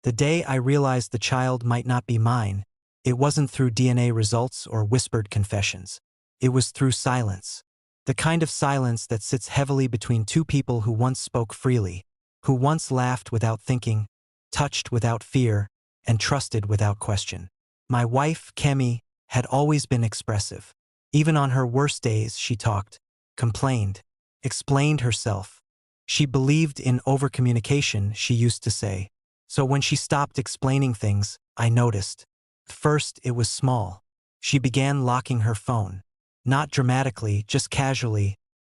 The day I realized the child might not be mine, it wasn't through DNA results or whispered confessions. It was through silence. The kind of silence that sits heavily between two people who once spoke freely, who once laughed without thinking, touched without fear, and trusted without question. My wife, Kemi, had always been expressive. Even on her worst days, she talked, complained, explained herself. She believed in overcommunication, she used to say. So when she stopped explaining things, I noticed. First, it was small. She began locking her phone. Not dramatically, just casually,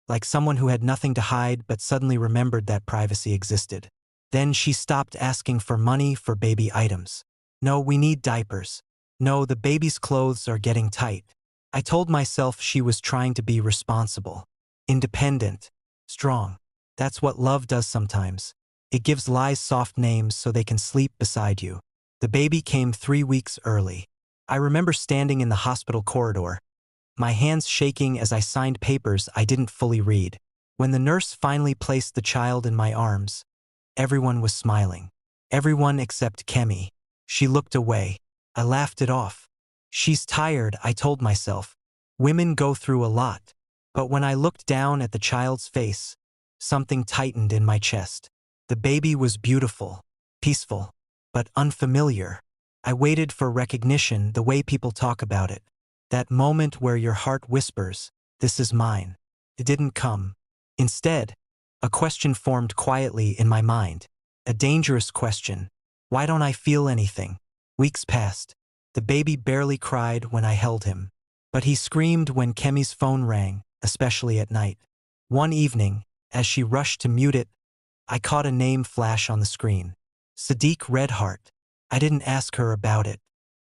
like someone who had nothing to hide but suddenly remembered that privacy existed. Then she stopped asking for money for baby items. No, we need diapers. No, the baby's clothes are getting tight. I told myself she was trying to be responsible, independent, strong. That's what love does sometimes. It gives lies soft names so they can sleep beside you. The baby came 3 weeks early. I remember standing in the hospital corridor, my hands shaking as I signed papers I didn't fully read. When the nurse finally placed the child in my arms, everyone was smiling. Everyone except Kemi. She looked away. I laughed it off. She's tired, I told myself. Women go through a lot. But when I looked down at the child's face, something tightened in my chest. The baby was beautiful, peaceful, but unfamiliar. I waited for recognition the way people talk about it. That moment where your heart whispers, "This is mine." It didn't come. Instead, a question formed quietly in my mind. A dangerous question. Why don't I feel anything? Weeks passed. The baby barely cried when I held him. But he screamed when Kemi's phone rang, especially at night. One evening, as she rushed to mute it, I caught a name flash on the screen. Sadiq Redheart. I didn't ask her about it.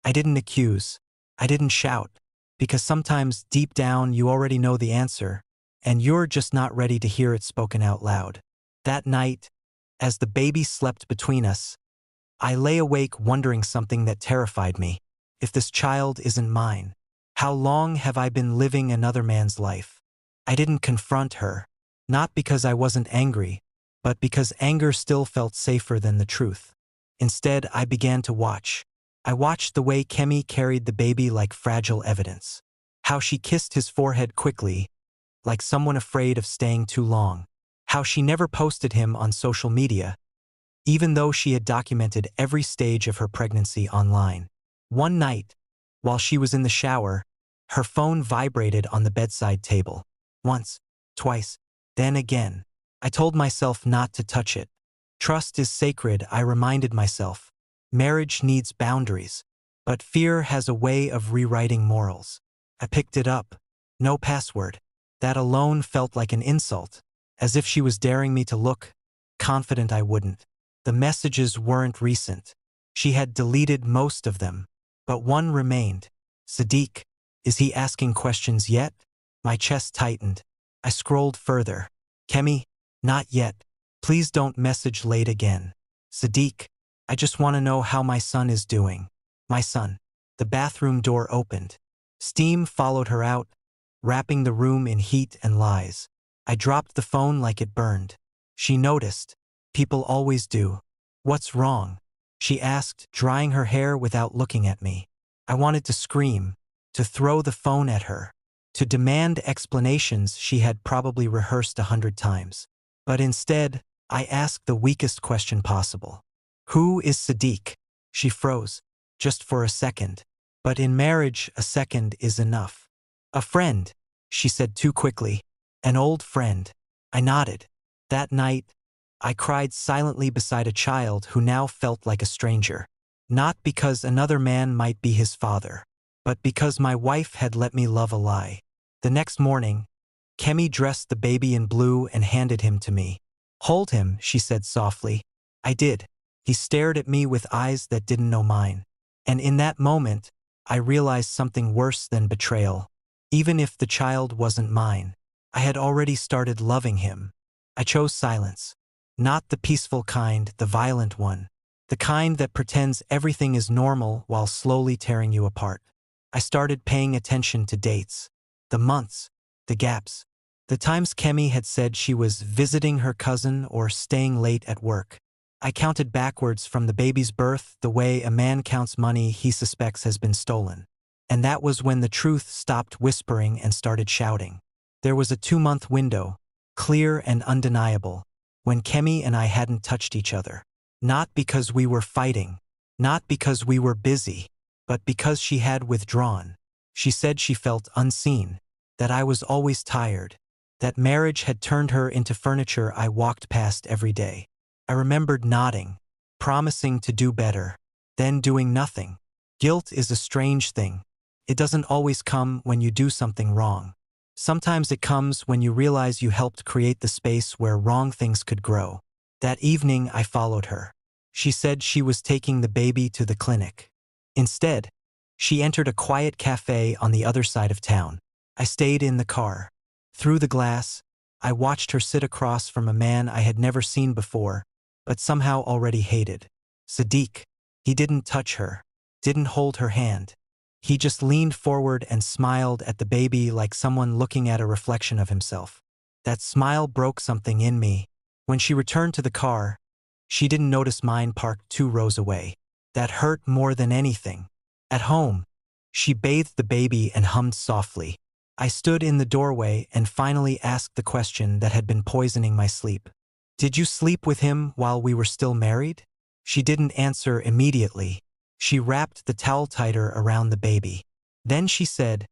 I didn't accuse. I didn't shout. Because sometimes, deep down, you already know the answer, and you're just not ready to hear it spoken out loud. That night, as the baby slept between us, I lay awake wondering something that terrified me. If this child isn't mine, how long have I been living another man's life? I didn't confront her, not because I wasn't angry, but because anger still felt safer than the truth. Instead, I began to watch. I watched the way Kemi carried the baby like fragile evidence. How she kissed his forehead quickly, like someone afraid of staying too long. How she never posted him on social media, even though she had documented every stage of her pregnancy online. One night, while she was in the shower, her phone vibrated on the bedside table. Once, twice, then again. I told myself not to touch it. Trust is sacred, I reminded myself. Marriage needs boundaries, but fear has a way of rewriting morals. I picked it up. No password. That alone felt like an insult, as if she was daring me to look, confident I wouldn't. The messages weren't recent. She had deleted most of them, but one remained. Sadiq, is he asking questions yet? My chest tightened. I scrolled further. Kemi, not yet. Please don't message late again. Sadiq, I just want to know how my son is doing. My son. The bathroom door opened. Steam followed her out, wrapping the room in heat and lies. I dropped the phone like it burned. She noticed. People always do. What's wrong? She asked, drying her hair without looking at me. I wanted to scream, to throw the phone at her, to demand explanations she had probably rehearsed 100 times. But instead, I asked the weakest question possible. Who is Sadiq? She froze, just for a second. But in marriage, a second is enough. A friend, she said too quickly. An old friend. I nodded. That night, I cried silently beside a child who now felt like a stranger. Not because another man might be his father, but because my wife had let me love a lie. The next morning, Kemi dressed the baby in blue and handed him to me. Hold him, she said softly. I did. He stared at me with eyes that didn't know mine. And in that moment, I realized something worse than betrayal. Even if the child wasn't mine, I had already started loving him. I chose silence. Not the peaceful kind, the violent one. The kind that pretends everything is normal while slowly tearing you apart. I started paying attention to dates. The months. The gaps. The times Kemi had said she was visiting her cousin or staying late at work. I counted backwards from the baby's birth the way a man counts money he suspects has been stolen. And that was when the truth stopped whispering and started shouting. There was a 2-month window, clear and undeniable, when Kemi and I hadn't touched each other. Not because we were fighting, not because we were busy, but because she had withdrawn. She said she felt unseen, that I was always tired, that marriage had turned her into furniture I walked past every day. I remembered nodding, promising to do better, then doing nothing. Guilt is a strange thing. It doesn't always come when you do something wrong. Sometimes it comes when you realize you helped create the space where wrong things could grow. That evening I followed her. She said she was taking the baby to the clinic. Instead, she entered a quiet cafe on the other side of town. I stayed in the car. Through the glass, I watched her sit across from a man I had never seen before, but somehow already hated. Sadiq. He didn't touch her, didn't hold her hand. He just leaned forward and smiled at the baby like someone looking at a reflection of himself. That smile broke something in me. When she returned to the car, she didn't notice mine parked 2 rows away. That hurt more than anything. At home, she bathed the baby and hummed softly. I stood in the doorway and finally asked the question that had been poisoning my sleep. "Did you sleep with him while we were still married?" She didn't answer immediately. She wrapped the towel tighter around the baby. Then she said,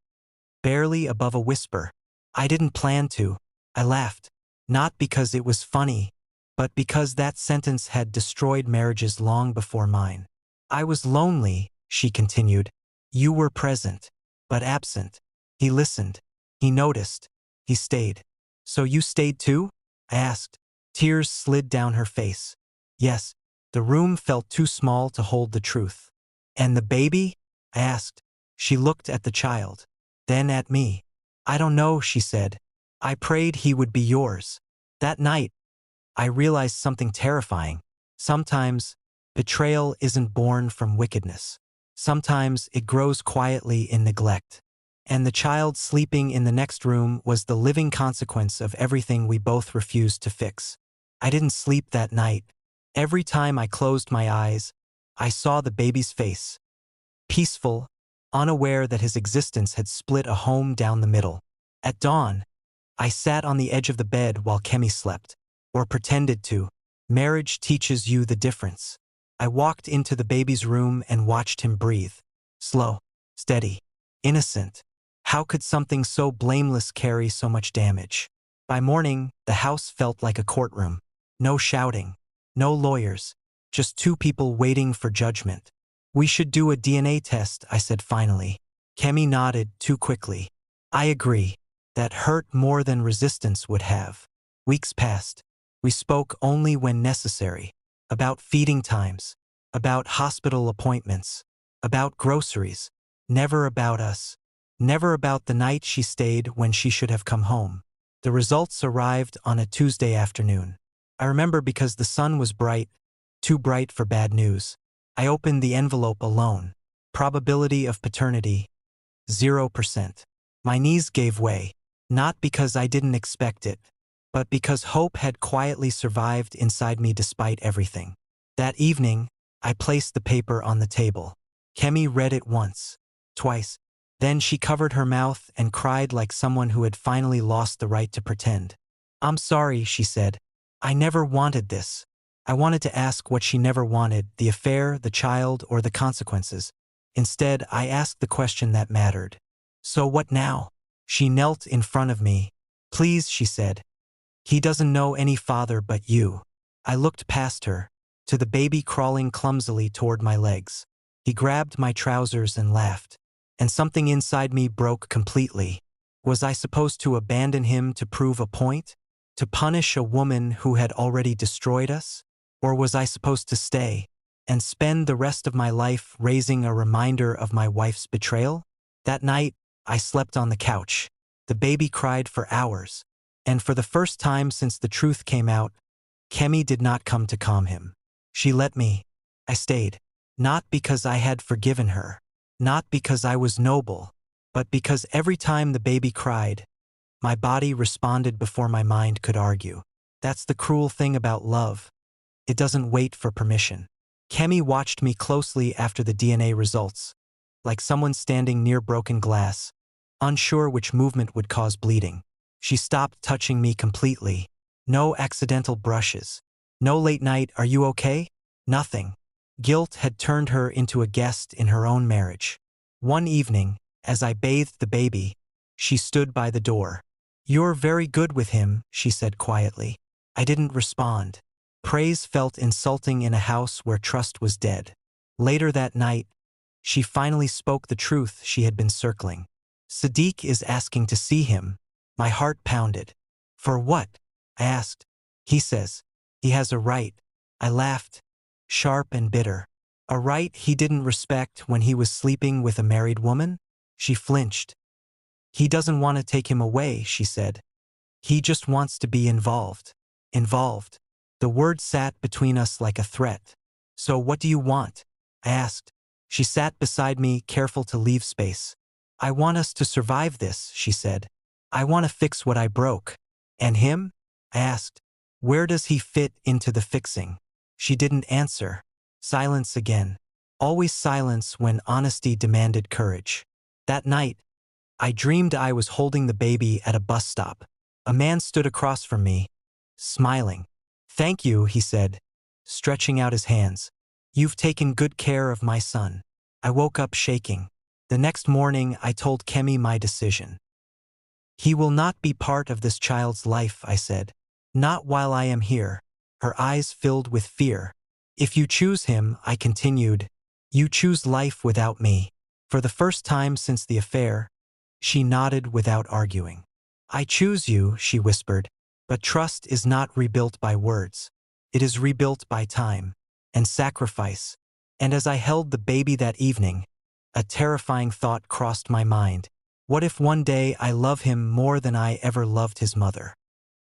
barely above a whisper, "I didn't plan to." I laughed, not because it was funny, but because that sentence had destroyed marriages long before mine. "I was lonely," she continued. "You were present, but absent." He listened. He noticed. He stayed. "So you stayed too?" I asked. Tears slid down her face. "Yes." The room felt too small to hold the truth. "And the baby?" I asked. She looked at the child, then at me. "I don't know," she said. "I prayed he would be yours." That night, I realized something terrifying. Sometimes, betrayal isn't born from wickedness. Sometimes it grows quietly in neglect. And the child sleeping in the next room was the living consequence of everything we both refused to fix. I didn't sleep that night. Every time I closed my eyes, I saw the baby's face. Peaceful, unaware that his existence had split a home down the middle. At dawn, I sat on the edge of the bed while Kemi slept, or pretended to. Marriage teaches you the difference. I walked into the baby's room and watched him breathe. Slow, steady, innocent. How could something so blameless carry so much damage? By morning, the house felt like a courtroom. No shouting, no lawyers, just 2 people waiting for judgment. "We should do a DNA test," I said finally. Kemi nodded too quickly. "I agree. That hurt more than resistance would have." Weeks passed. We spoke only when necessary. About feeding times, about hospital appointments, about groceries. Never about us. Never about the night she stayed when she should have come home. The results arrived on a Tuesday afternoon. I remember because the sun was bright, too bright for bad news. I opened the envelope alone. Probability of paternity, 0%. My knees gave way, not because I didn't expect it, but because hope had quietly survived inside me despite everything. That evening, I placed the paper on the table. Kemi read it once, twice. Then she covered her mouth and cried like someone who had finally lost the right to pretend. "I'm sorry," she said. "I never wanted this." I wanted to ask what she never wanted, the affair, the child, or the consequences. Instead, I asked the question that mattered. "So what now?" She knelt in front of me. "Please," she said. "He doesn't know any father but you." I looked past her, to the baby crawling clumsily toward my legs. He grabbed my trousers and laughed. And something inside me broke completely. Was I supposed to abandon him to prove a point? To punish a woman who had already destroyed us? Or was I supposed to stay and spend the rest of my life raising a reminder of my wife's betrayal? That night, I slept on the couch. The baby cried for hours. And for the first time since the truth came out, Kemi did not come to calm him. She let me. I stayed. Not because I had forgiven her. Not because I was noble, but because every time the baby cried, my body responded before my mind could argue. That's the cruel thing about love. It doesn't wait for permission. Kemi watched me closely after the DNA results, like someone standing near broken glass, unsure which movement would cause bleeding. She stopped touching me completely. No accidental brushes. No late night, "Are you okay?" Nothing. Guilt had turned her into a guest in her own marriage. One evening, as I bathed the baby, she stood by the door. "You're very good with him," she said quietly. I didn't respond. Praise felt insulting in a house where trust was dead. Later that night, she finally spoke the truth she had been circling. "Sadiq is asking to see him." My heart pounded. "For what?" I asked. "He says he has a right." I laughed, sharp and bitter. "A right he didn't respect when he was sleeping with a married woman?" She flinched. "He doesn't want to take him away," she said. "He just wants to be involved." Involved. The word sat between us like a threat. "So what do you want?" I asked. She sat beside me, careful to leave space. "I want us to survive this," she said. "I want to fix what I broke." "And him?" I asked. "Where does he fit into the fixing?" She didn't answer. Silence again. Always silence when honesty demanded courage. That night, I dreamed I was holding the baby at a bus stop. A man stood across from me, smiling. "Thank you," he said, stretching out his hands. "You've taken good care of my son." I woke up shaking. The next morning, I told Kemi my decision. "He will not be part of this child's life," I said. "Not while I am here." Her eyes filled with fear. "If you choose him," I continued, "you choose life without me." For the first time since the affair, she nodded without arguing. "I choose you," she whispered, "but trust is not rebuilt by words. It is rebuilt by time and sacrifice." And as I held the baby that evening, a terrifying thought crossed my mind. What if one day I love him more than I ever loved his mother?